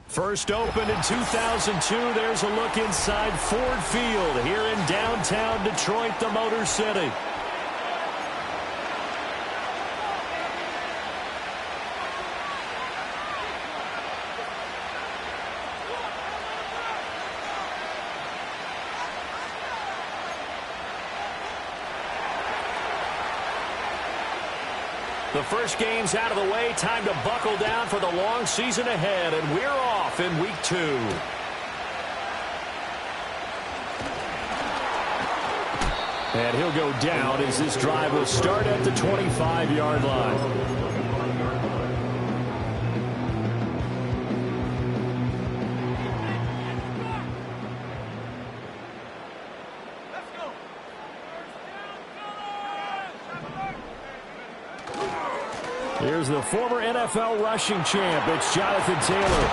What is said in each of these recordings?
First opened in 2002. There's a look inside Ford Field here in downtown Detroit, the Motor City. The first game's out of the way. Time to buckle down for the long season ahead, and we're off in week 2. And he'll go down as this drive will start at the 25-yard line. Here's the former NFL rushing champ. It's Jonathan Taylor.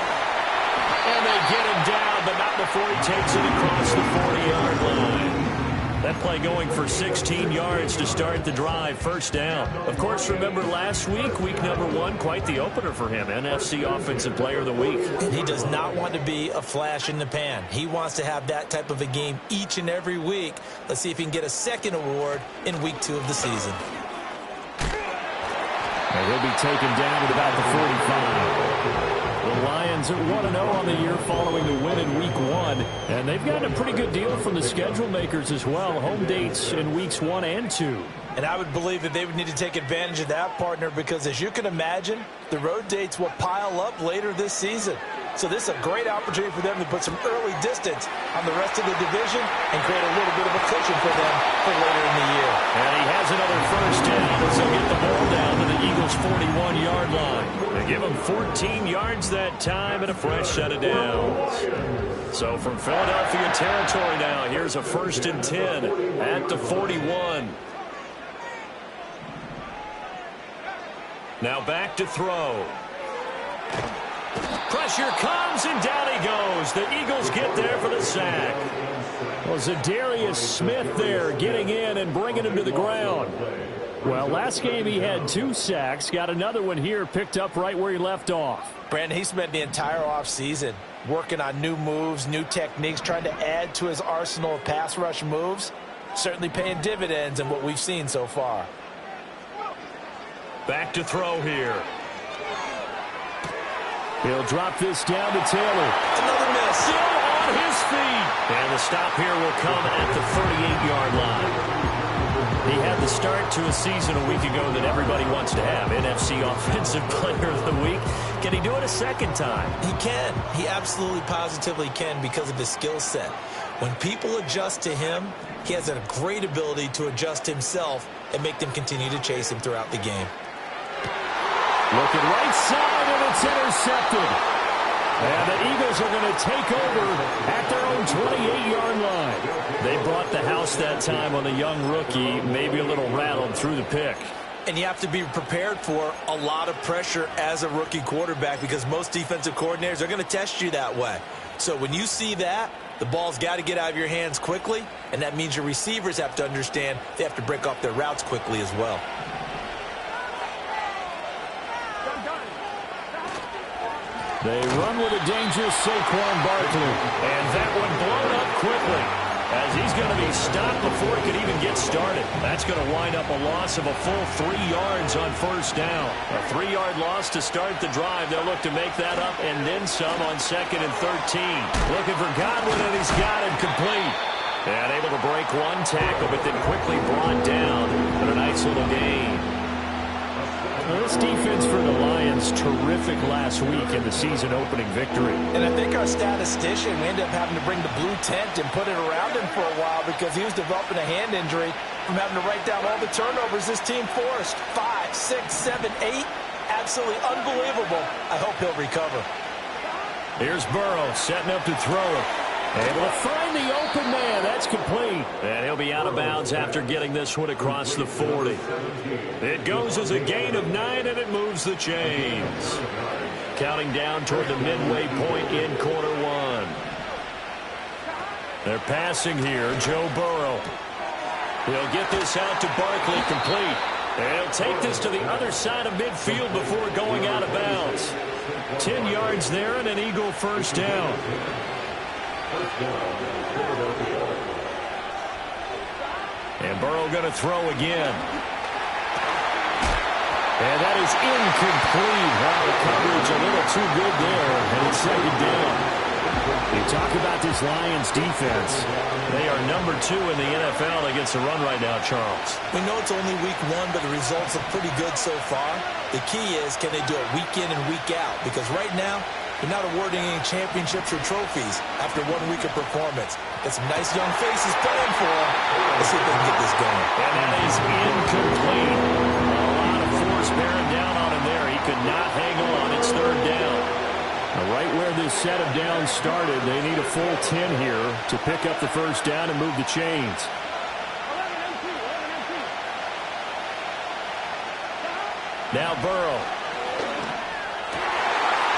And they get him down, but not before he takes it across the 40-yard line. That play going for 16 yards to start the drive. First down. Of course, remember last week, week number 1, quite the opener for him. NFC Offensive Player of the Week. And he does not want to be a flash in the pan. He wants to have that type of a game each and every week. Let's see if he can get a second award in week 2 of the season. And he'll be taken down at about the 45. The Lions are 1-0 on the year following the win in week 1. And they've gotten a pretty good deal from the schedule makers as well. Home dates in weeks 1 and 2. And I would believe that they would need to take advantage of that, partner, because as you can imagine, the road dates will pile up later this season. So this is a great opportunity for them to put some early distance on the rest of the division and create a little bit of a cushion for them for later in the year. And he has another first down as he'll get the ball down to the Eagles' 41-yard line. They give him 14 yards that time and a fresh set of downs. So from Philadelphia territory now, here's a 1st and 10 at the 41. Now back to throw. Pressure comes, and down he goes. The Eagles get there for the sack. Well, Zadarius Smith there getting in and bringing him to the ground. Well, last game he had 2 sacks. Got another one here, picked up right where he left off. Brandon, he spent the entire offseason working on new moves, new techniques, trying to add to his arsenal of pass rush moves. Certainly paying dividends in what we've seen so far. Back to throw here. He'll drop this down to Taylor. Another miss. Still on his feet. And the stop here will come at the 38-yard line. He had the start to a season a week ago that everybody wants to have. NFC Offensive Player of the Week. Can he do it a second time? He can. He absolutely positively can because of his skill set. When people adjust to him, he has a great ability to adjust himself and make them continue to chase him throughout the game. Looking right side, and it's intercepted. And the Eagles are going to take over at their own 28-yard line. They brought the house that time on the young rookie, maybe a little rattled through the pick. And you have to be prepared for a lot of pressure as a rookie quarterback because most defensive coordinators are going to test you that way. So when you see that, the ball's got to get out of your hands quickly, and that means your receivers have to understand they have to break off their routes quickly as well. They run with a dangerous Saquon Barkley. And that one blown up quickly, as he's going to be stopped before it could even get started. That's going to wind up a loss of a full 3 yards on first down. A 3-yard loss to start the drive. They'll look to make that up and then some on 2nd and 13. Looking for Godwin, and he's got him complete. And able to break one tackle, but then quickly brought down. But a nice little gain. This defense for the Lions, terrific last week in the season-opening victory. And I think our statistician, we ended up having to bring the blue tent and put it around him for a while because he was developing a hand injury from having to write down all the turnovers this team forced. 5, 6, 7, 8. Absolutely unbelievable. I hope he'll recover. Here's Burrow setting up to throw it. Able to find the open man. That's complete. And he'll be out of bounds after getting this one across the 40. It goes as a gain of 9, and it moves the chains. Counting down toward the midway point in quarter 1. They're passing here. Joe Burrow. He'll get this out to Barkley, complete. And he'll take this to the other side of midfield before going out of bounds. 10 yards there and an Eagle first down. And Burrow going to throw again. And that is incomplete. Wow, the coverage a little too good there. And it's 2nd down. You talk about this Lions defense. They are number 2 in the NFL against the run right now, Charles. We know it's only week 1, but the results look pretty good so far. The key is, can they do it week in and week out? Because right now, they're not awarding any championships or trophies after 1 week of performance. Got some nice young faces playing for them. Let's see if they can get this going. And that is incomplete. A lot of force bearing down on him there. He could not hang on. It's 3rd down. Now, right where this set of downs started, they need a full 10 here to pick up the first down and move the chains. Now Burrow.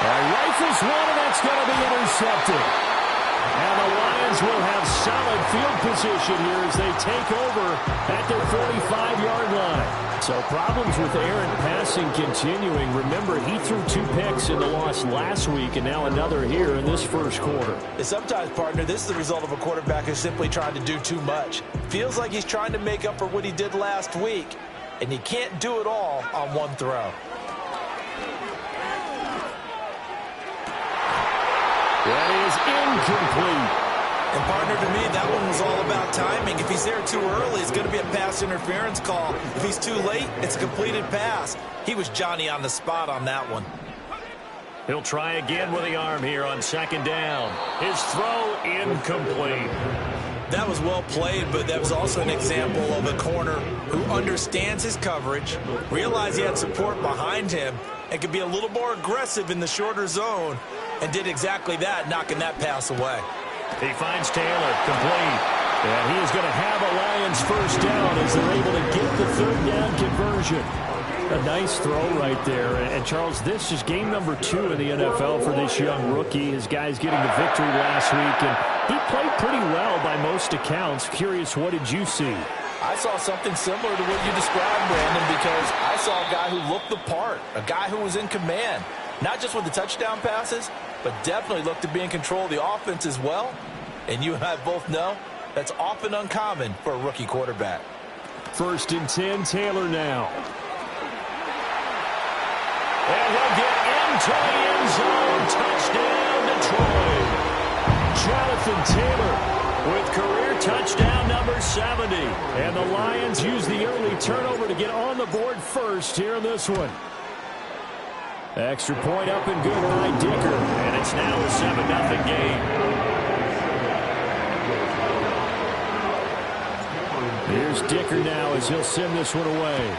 Rifles one, and that's going to be intercepted. And the Lions will have solid field position here as they take over at their 45-yard line. So problems with errant passing continuing. Remember, he threw 2 picks in the loss last week, and now another here in this first quarter. And sometimes, partner, this is the result of a quarterback who's simply trying to do too much. Feels like he's trying to make up for what he did last week, and you can't do it all on one throw. That is incomplete. And, partner, to me, that one was all about timing. If he's there too early, it's going to be a pass interference call. If he's too late, it's a completed pass. He was Johnny on the spot on that one. He'll try again with the arm here on 2nd down. His throw incomplete. That was well played, but that was also an example of a corner who understands his coverage, realized he had support behind him, and could be a little more aggressive in the shorter zone, and did exactly that, knocking that pass away. He finds Taylor, complete. And he is going to have a Lions first down as they're able to get the 3rd down conversion. A nice throw right there. And, Charles, this is game number 2 in the NFL for this young rookie. His guys getting the victory last week, and he played pretty well by most accounts. Curious, what did you see? I saw something similar to what you described, Brandon, because I saw a guy who looked the part, a guy who was in command, not just with the touchdown passes, but definitely looked to be in control of the offense as well. And you and I both know that's often uncommon for a rookie quarterback. 1st and 10, Taylor now. And he'll get into the end zone. Touchdown, Detroit. Jonathan Taylor with career touchdown number 70. And the Lions use the early turnover to get on the board first here in this one. Extra point up and good by Dicker. And it's now a 7-0 game. Here's Dicker now as he'll send this one away.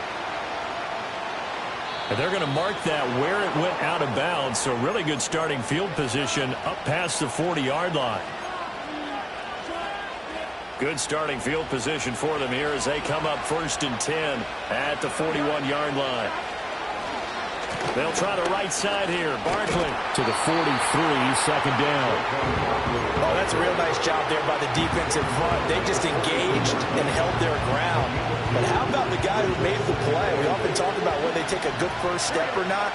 And they're going to mark that where it went out of bounds. So really good starting field position up past the 40-yard line. Good starting field position for them here as they come up 1st and 10 at the 41-yard line. They'll try the right side here. Barkley to the 43, second down. Oh, that's a real nice job there by the defensive front. They just engaged and held their ground. But how about the guy who made the play? We often talk about whether they take a good first step or not.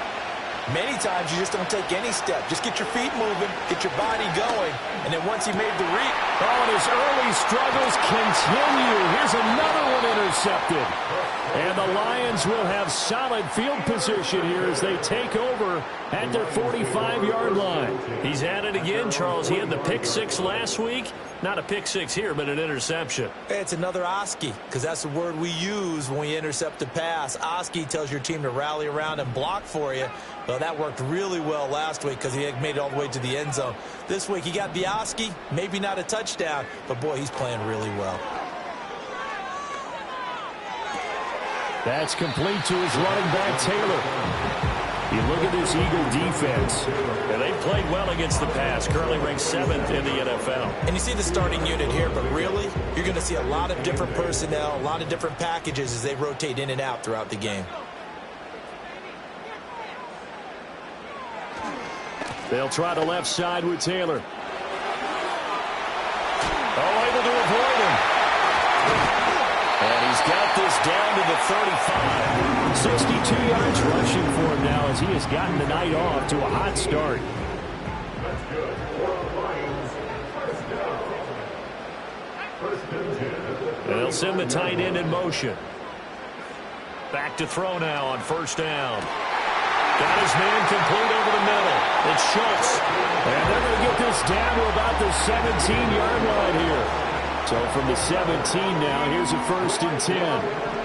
Many times you just don't take any step. Just get your feet moving, get your body going, and then once he made the read. Oh, and his early struggles continue. Here's another one intercepted. And the Lions will have solid field position here as they take over at their 45-yard line. He's at it again, Charles. He had the pick six last week. Not a pick six here, but an interception. It's another Oski, because that's the word we use when we intercept a pass. Oski tells your team to rally around and block for you. Well, that worked really well last week because he made it all the way to the end zone. This week he got the Oski, maybe not a touchdown, but boy, he's playing really well. That's complete to his running back, Taylor. You look at this Eagle defense, and they played well against the pass, currently ranked 7th in the NFL. And you see the starting unit here, but really, you're going to see a lot of different personnel, a lot of different packages as they rotate in and out throughout the game. They'll try the left side with Taylor. Oh, able to avoid him. And he's got this down to the 35. 62 yards rushing for him now as he has gotten the night off to a hot start. They'll send the tight end in motion. Back to throw now on first down. Got his man complete over the middle. It's Schultz. And they're going to get this down to about the 17-yard line here. So from the 17 now, here's a 1st and 10.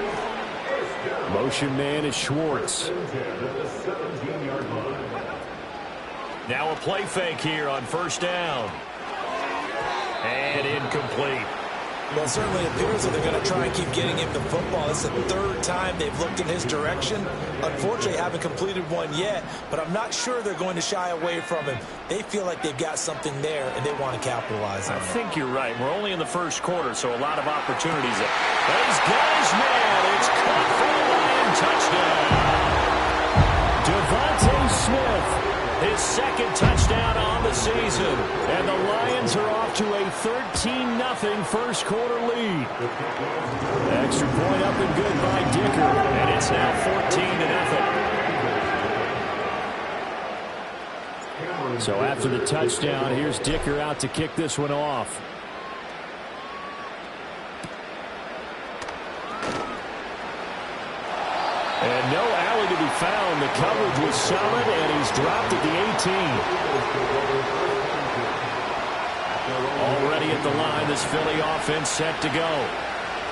Motion man is Schwartz. Now a play fake here on first down. And incomplete. Well, it certainly appears that they're going to try and keep getting him the football. This is the 3rd time they've looked in his direction. Unfortunately, haven't completed one yet, but I'm not sure they're going to shy away from him. They feel like they've got something there, and they want to capitalize on it. I think you're right. We're only in the first quarter, so a lot of opportunities. But he's got his man. It's caught for the Lion touchdown. Devontae Smith, his 2nd touchdown on the season. And the Lions are off to a 13-0 first quarter lead. Extra point up and good by Dicker. And it's now 14-0. So after the touchdown, here's Dicker out to kick this one off. And no alley to be found. The coverage was solid, and he's dropped at the 18. Already at the line, this Philly offense set to go.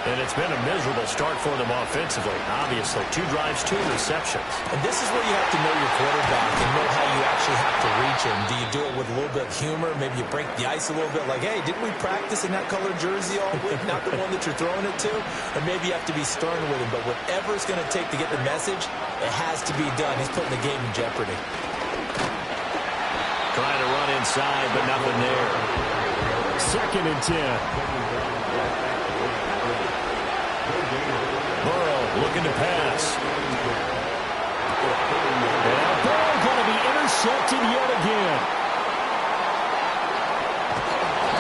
And it's been a miserable start for them offensively. Obviously, 2 drives, 2 receptions. And this is where you have to know your quarterback and know how you actually have to reach him. Do you do it with a little bit of humor? Maybe you break the ice a little bit like, hey, didn't we practice in that colored jersey all week? Not the one that you're throwing it to? Or maybe you have to be stern with him. But whatever it's going to take to get the message, it has to be done. He's putting the game in jeopardy. Trying to run inside, but nothing there. 2nd and 10. Burrow looking to pass. And now Burrow going to be intercepted yet again.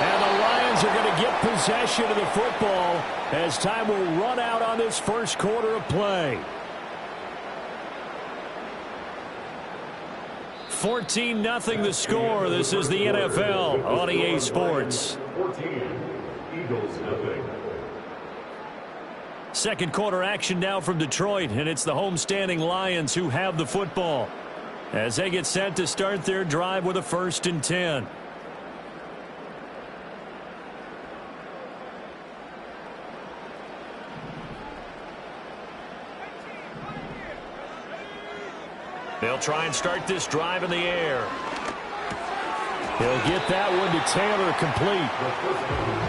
And the Lions are going to get possession of the football as time will run out on this first quarter of play. 14-0 the score. This is the NFL on EA Sports. 14, Eagles nothing. Second quarter action now from Detroit, and it's the homestanding Lions who have the football as they get set to start their drive with a 1st and 10. They'll try and start this drive in the air. He'll get that one to Taylor complete.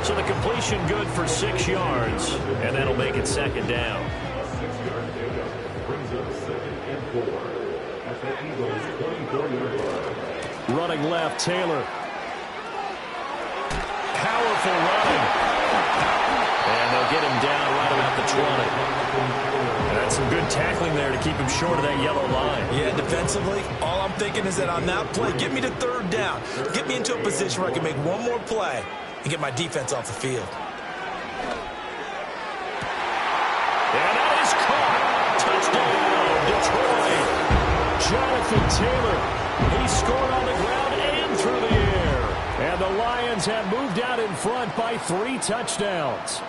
So the completion good for 6 yards, and that'll make it 2nd down. Running left, Taylor. Powerful running. And they'll get him down right about the 20. That's some good tackling there to keep him short of that yellow line. Yeah, defensively, all I'm thinking is that on that play, get me to third down. Get me into a position where I can make one more play and get my defense off the field. And that is caught. Touchdown, Detroit. Jonathan Taylor. He scored on the ground and through the air. And the Lions have moved out in front by 3 touchdowns.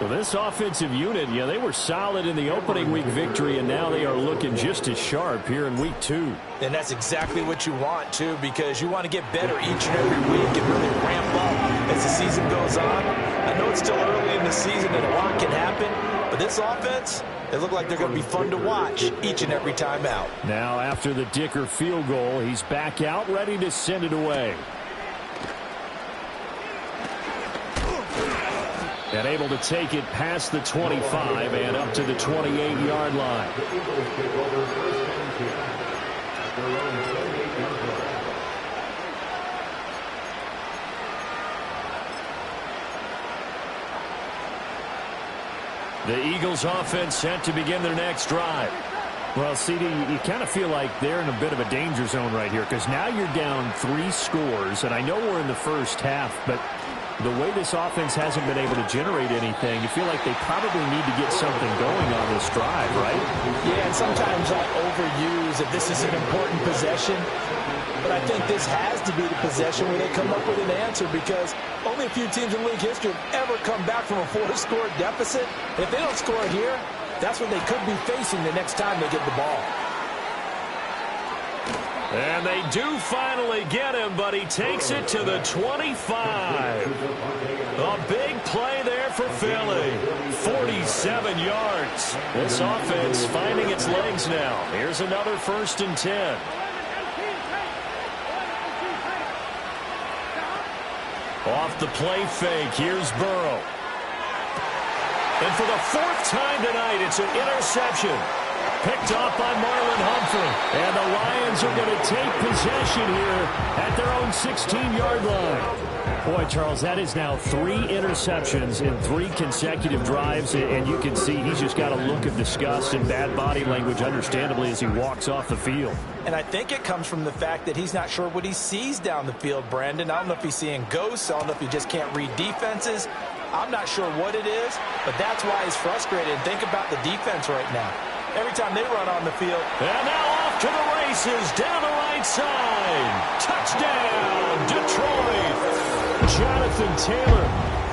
Well, this offensive unit, yeah, they were solid in the opening week victory, and now they are looking just as sharp here in week 2. And that's exactly what you want, too, because you want to get better each and every week and really ramp up as the season goes on. I know it's still early in the season and a lot can happen, but this offense, they look like they're going to be fun to watch each and every time out. Now, after the Dicker field goal, he's back out, ready to send it away. And able to take it past the 25 and up to the 28-yard line. The Eagles offense set to begin their next drive. Well, CD, you kind of feel like they're in a bit of a danger zone right here because now you're down 3 scores, and I know we're in the first half, but the way this offense hasn't been able to generate anything, you feel like they probably need to get something going on this drive, right? Yeah, and sometimes I overuse that this is an important possession, but I think this has to be the possession where they come up with an answer because only a few teams in league history have ever come back from a 4-score deficit. If they don't score here, that's what they could be facing the next time they get the ball. And they do finally get him, but he takes it to the 25. A big play there for Philly. 47 yards. This offense finding its legs now. Here's another 1st and 10. Off the play fake, here's Burrow. And for the 4th time tonight, it's an interception. Picked off by Marlon Humphrey. And the Lions are going to take possession here at their own 16-yard line. Boy, Charles, that is now 3 interceptions in 3 consecutive drives. And you can see he's just got a look of disgust and bad body language, understandably, as he walks off the field. And I think it comes from the fact that he's not sure what he sees down the field, Brandon. I don't know if he's seeing ghosts. I don't know if he just can't read defenses. I'm not sure what it is, but that's why he's frustrated. Think about the defense right now. Every time they run on the field. And now off to the races down the right side. Touchdown, Detroit. Jonathan Taylor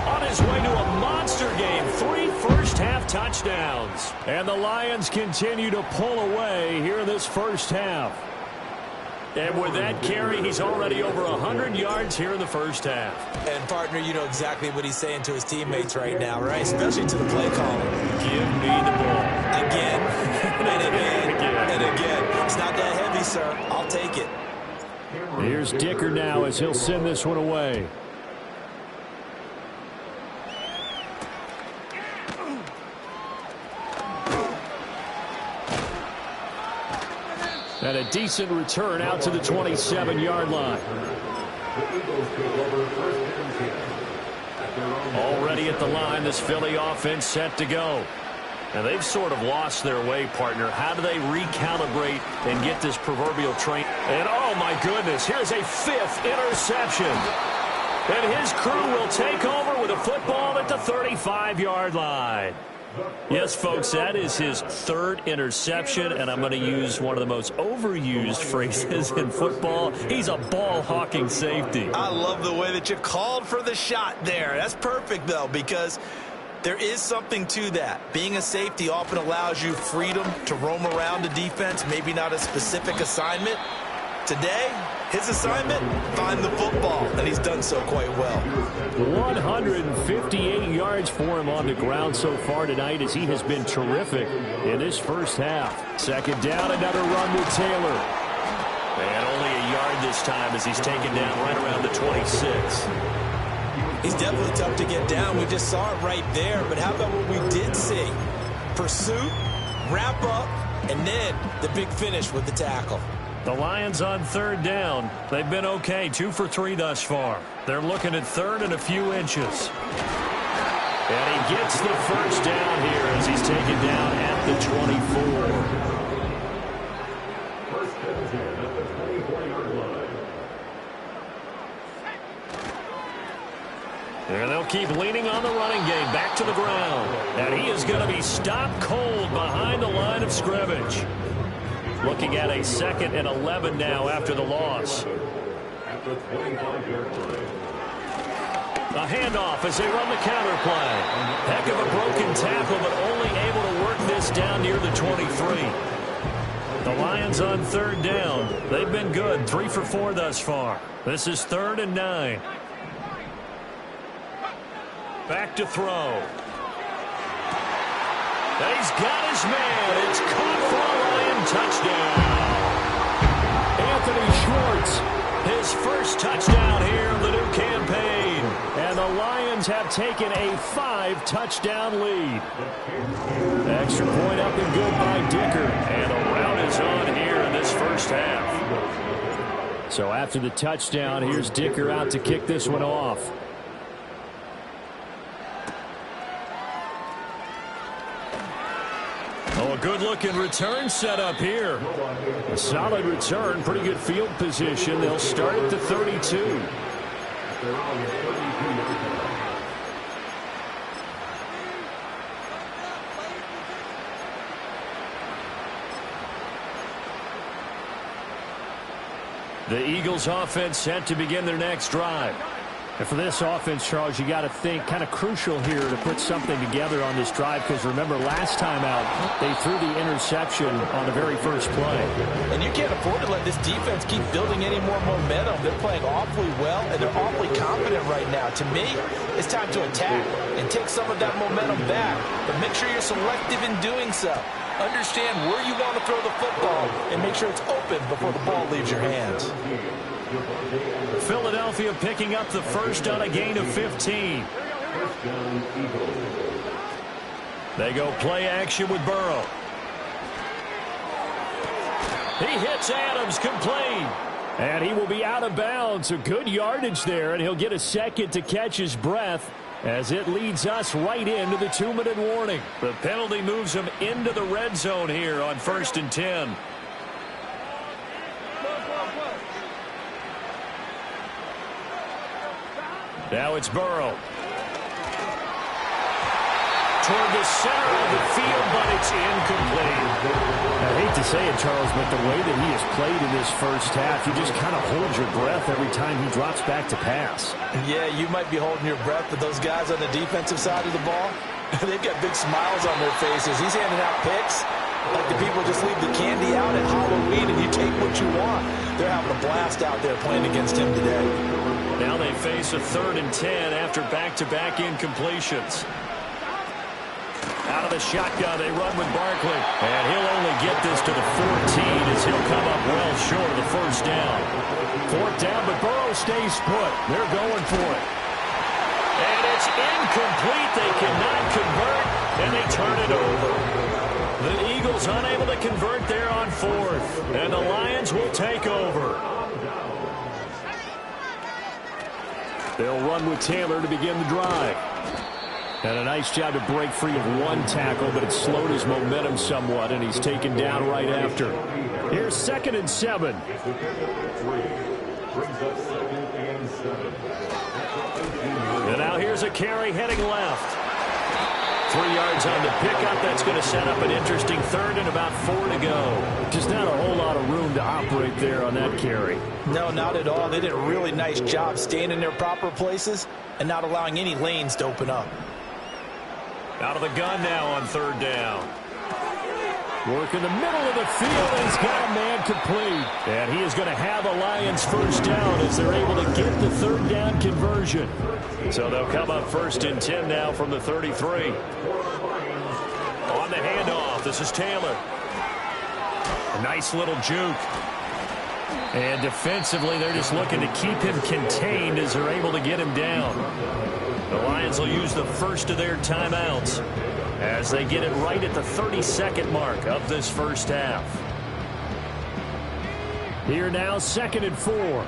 on his way to a monster game. 3 first-half touchdowns. And the Lions continue to pull away here in this first half. And with that carry, he's already over 100 yards here in the first half. And, partner, you know exactly what he's saying to his teammates right now, right? Especially to the play caller. Give me the ball. Again, and again, and again. It's not that heavy, sir. I'll take it. Here's Dicker now as he'll send this one away. And a decent return out to the 27-yard line. Already at the line, this Philly offense set to go. And they've sort of lost their way, partner. How do they recalibrate and get this proverbial train? And, oh, my goodness, here's a 5th interception. And his crew will take over with a football at the 35-yard line. Yes, folks, that is his 3rd interception, and I'm going to use one of the most overused phrases in football. He's a ball-hawking safety. I love the way that you called for the shot there. That's perfect, though, because there is something to that. Being a safety often allows you freedom to roam around the defense, maybe not a specific assignment. Today, his assignment, find the football, and he's done so quite well. 158 yards for him on the ground so far tonight as he has been terrific in this first half. 2nd down, another run with Taylor. And only a yard this time as he's taken down right around the 26. He's definitely tough to get down. We just saw it right there, but how about what we did see? Pursuit, wrap up, and then the big finish with the tackle. The Lions on 3rd down. They've been okay, 2 for 3 thus far. They're looking at 3rd and a few inches. And he gets the first down here as he's taken down at the 24. First and 10 at the 24-yard line. And they'll keep leaning on the running game back to the ground. And he is going to be stopped cold behind the line of scrimmage. Looking at a 2nd and 11 now after the loss. At the 25-yard line. A handoff as they run the counter play. Heck of a broken tackle, but only able to work this down near the 23. The Lions on 3rd down. They've been good, 3 for 4 thus far. This is 3rd and 9. Back to throw. He's got his man. It's caught for a Lion touchdown. Anthony Schwartz, his first touchdown here of the new campaign. And the Lions have taken a 5-touchdown lead. Extra point up and good by Dicker. And a rout is on here in this first half. So after the touchdown, here's Dicker out to kick this one off. Oh, a good-looking return set up here. A solid return, pretty good field position. They'll start at the 32. The Eagles offense set to begin their next drive. And for this offense, Charles, you got to think kind of crucial here to put something together on this drive, because remember last time out they threw the interception on the very first play. And you can't afford to let this defense keep building any more momentum. They're playing awfully well, and they're awfully confident right now. To me, it's time to attack and take some of that momentum back, but make sure you're selective in doing so. Understand where you want to throw the football and make sure it's open before the ball leaves your hands. Philadelphia picking up the first on a gain of 15. They go play action with Burrow. He hits Adams complete. And he will be out of bounds. A good yardage there, and he'll get a second to catch his breath as it leads us right into the 2-minute warning. The penalty moves him into the red zone here on 1st and 10. Now it's Burrow. Toward the center of the field, but it's incomplete. I hate to say it, Charles, but the way that he has played in this first half, you just kind of hold your breath every time he drops back to pass. Yeah, you might be holding your breath, but those guys on the defensive side of the ball, they've got big smiles on their faces. He's handing out picks like the people just leave the candy out at Halloween and you take what you want. They're having a blast out there playing against him today. Now they face a 3rd and 10 after back-to-back incompletions. Out of the shotgun, they run with Barkley. And he'll only get this to the 14 as he'll come up well short of the first down. 4th down, but Burrow stays put. They're going for it. And it's incomplete. They cannot convert, and they turn it over. The Eagles unable to convert there on 4th. And the Lions will take over. They'll run with Taylor to begin the drive. And a nice job to break free of one tackle, but it slowed his momentum somewhat, and he's taken down right after. Here's 2nd and 7. And now here's a carry heading left. 3 yards on the pickup. That's going to set up an interesting 3rd and about 4 to go. Just not a whole lot of room to operate there on that carry. No, not at all. They did a really nice job staying in their proper places and not allowing any lanes to open up. Out of the gun now on 3rd down. Work in the middle of the field, and he's got a man complete. And he is going to have a Lions first down as they're able to get the 3rd down conversion. So they'll come up 1st and 10 now from the 33. On the handoff, this is Taylor. A nice little juke. And defensively, they're just looking to keep him contained as they're able to get him down. The Lions will use the first of their timeouts as they get it right at the 32nd mark of this first half. Here now, 2nd and 4.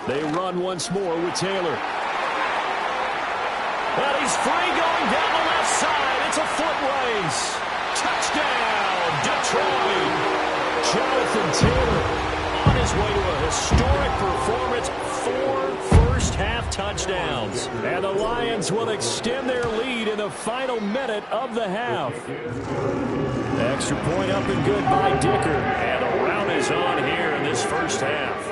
They run once more with Taylor. And he's free going down the left side. It's a foot race. Touchdown, Detroit. Jonathan Taylor on his way to a historic performance. 4 first-half touchdowns. And the Lions will extend their lead in the final minute of the half. Extra point up and good by Dicker. And a round is on here in this first half.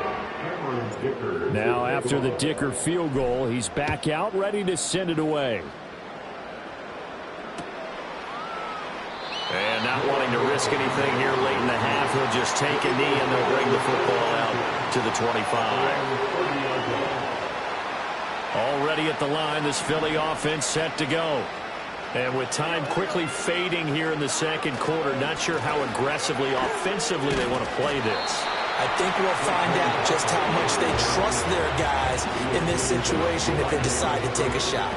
Now after the Dicker field goal, he's back out ready to send it away. And not wanting to risk anything here late in the half, he'll just take a knee and they'll bring the football out to the 25. Already at the line, this Philly offense set to go. And with time quickly fading here in the second quarter, not sure how aggressively, offensively they want to play this. I think we'll find out just how much they trust their guys in this situation if they decide to take a shot.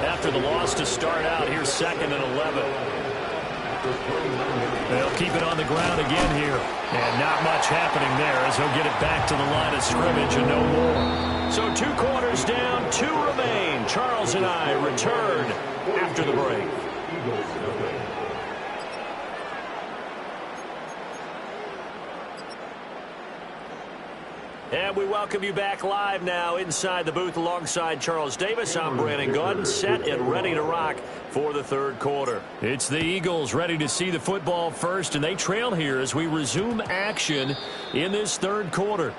After the loss to start out, here's 2nd and 11. They'll keep it on the ground again here. And not much happening there as he'll get it back to the line of scrimmage and no more. So 2 quarters down, 2 remain. Charles and I return after the break. And we welcome you back live now inside the booth alongside Charles Davis. I'm Brandon Gaudin, set and ready to rock for the third quarter. It's the Eagles ready to see the football first, and they trail here as we resume action in this third quarter.